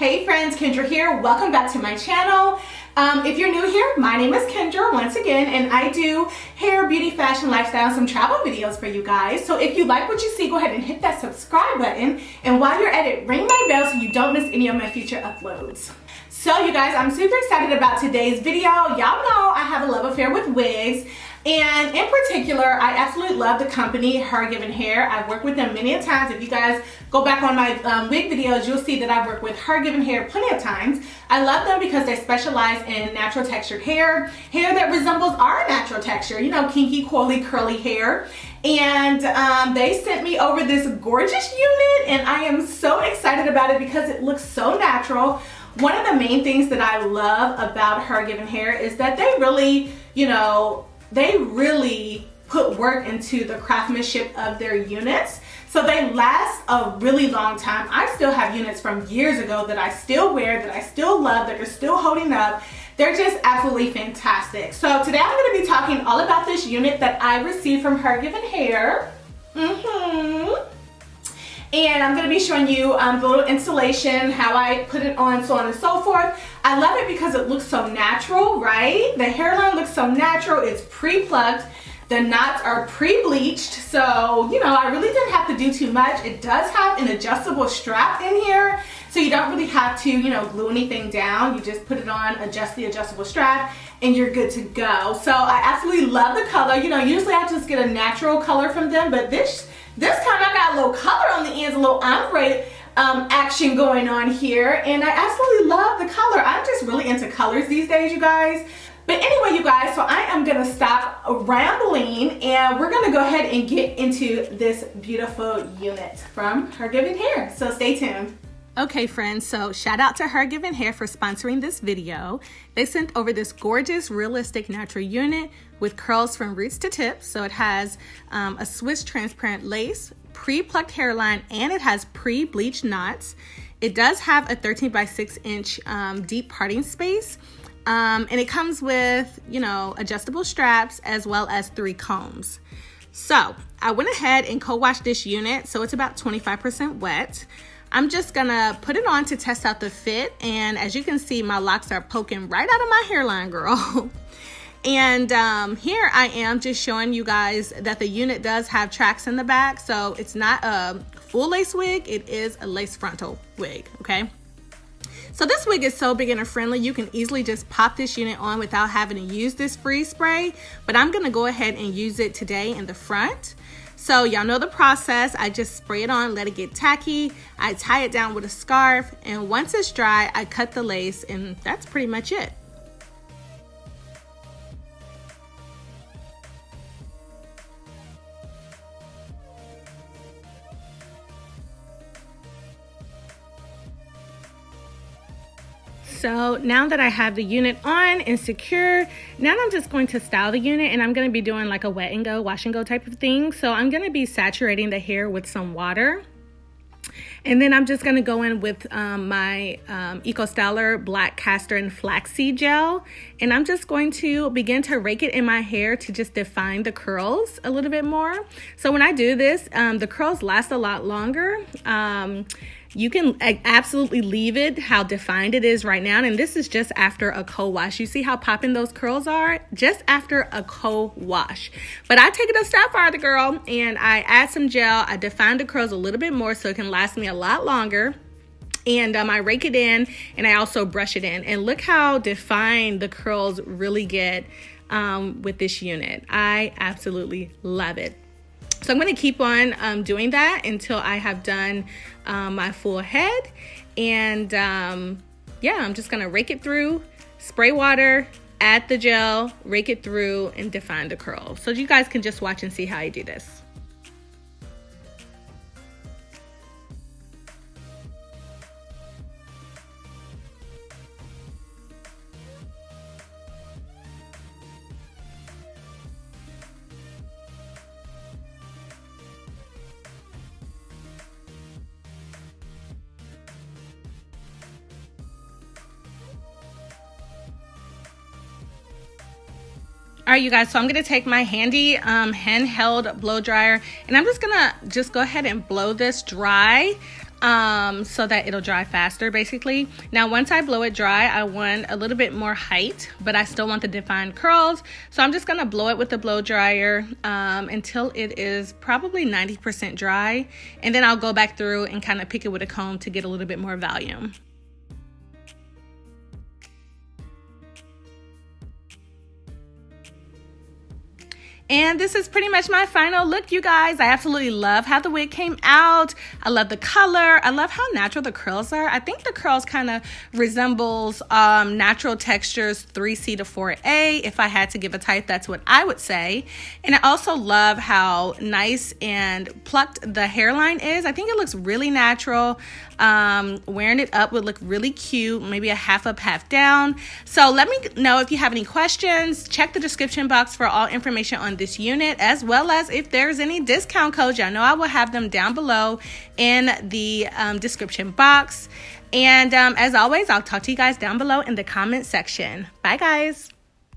Hey friends, Kendra here. Welcome back to my channel. If you're new here, my name is Kendra once again, and I do hair, beauty, fashion, lifestyle, and some travel videos for you guys. So if you like what you see, go ahead and hit that subscribe button. And while you're at it, ring my bell so you don't miss any of my future uploads. So you guys, I'm super excited about today's video. Y'all know I have a love affair with wigs. And in particular, I absolutely love the company HerGivenHair. I've worked with them many a times. If you guys go back on my wig videos, you'll see that I've worked with HerGivenHair plenty of times. I love them because they specialize in natural textured hair that resembles our natural texture, you know, kinky, coily, curly hair. And they sent me over this gorgeous unit, and I am so excited about it because it looks so natural. One of the main things that I love about HerGivenHair is that they really, they really put work into the craftsmanship of their units. So they last a really long time. I still have units from years ago that I still wear, that I still love, that are still holding up. They're just absolutely fantastic. So today I'm going to be talking all about this unit that I received from HerGivenHair. And I'm going to be showing you the little installation, how I put it on, so on and so forth. I love it because it looks so natural, right? The hairline looks so natural. It's pre-plucked. The knots are pre-bleached. So, I really didn't have to do too much. It does have an adjustable strap in here. So you don't really have to, glue anything down. You just put it on, adjust the adjustable strap, and you're good to go. So I absolutely love the color. Usually I just get a natural color from them, but this time I got a little color on the ends, a little ombre action going on here, and I absolutely love the color. I'm just really into colors these days, you guys. But anyway, you guys, so I am gonna stop rambling, and we're gonna go ahead and get into this beautiful unit from HerGivenHair. So stay tuned. Okay friends, so shout out to HerGivenHair for sponsoring this video. They sent over this gorgeous, realistic, natural unit with curls from roots to tips. So it has a Swiss transparent lace, pre-plucked hairline, and it has pre-bleached knots. It does have a 13 by 6 inch deep parting space. And it comes with, adjustable straps as well as 3 combs. So I went ahead and co-washed this unit. So it's about 25% wet. I'm just gonna put it on to test out the fit, and as you can see, my locks are poking right out of my hairline, girl. And here I am just showing you guys that the unit does have tracks in the back, so it's not a full lace wig, it is a lace frontal wig, okay? So this wig is so beginner friendly, you can easily just pop this unit on without having to use this freeze spray, but I'm gonna go ahead and use it today in the front. So y'all know the process. I just spray it on, let it get tacky. I tie it down with a scarf, and once it's dry, I cut the lace, and that's pretty much it. So now that I have the unit on and secure, now I'm just going to style the unit, and I'm going to be doing like a wet and go, wash and go type of thing. So I'm going to be saturating the hair with some water. And then I'm just going to go in with my Eco Styler Black Castor and Flaxseed Gel. And I'm just going to begin to rake it in my hair to just define the curls a little bit more. So when I do this, the curls last a lot longer. You can absolutely leave it how defined it is right now. And this is just after a co-wash. You see how popping those curls are? Just after a co-wash. But I take it a step farther, girl, and I add some gel. I define the curls a little bit more so it can last me a lot longer. And I rake it in, and I also brush it in. And look how defined the curls really get with this unit. I absolutely love it. So I'm going to keep on doing that until I have done my full head. And yeah, I'm just going to rake it through, spray water, add the gel, rake it through, and define the curl. So you guys can just watch and see how I do this. All right, you guys, so I'm gonna take my handy handheld blow dryer, and I'm just gonna go ahead and blow this dry. so that it'll dry faster basically. Now once I blow it dry, I want a little bit more height, but I still want the defined curls. So I'm just gonna blow it with the blow dryer until it is probably 90% dry, and then I'll go back through and kind of pick it with a comb to get a little bit more volume. And this is pretty much my final look, you guys. I absolutely love how the wig came out. I love the color. I love how natural the curls are. I think the curls kind of resembles natural textures 3C to 4A. If I had to give a type, that's what I would say. And I also love how nice and plucked the hairline is. I think it looks really natural. Wearing it up would look really cute, maybe a half up, half down. So let me know if you have any questions. Check the description box for all information on this unit, as well as if there's any discount codes. I know I will have them down below in the description box. And as always, I'll talk to you guys down below in the comment section. Bye guys.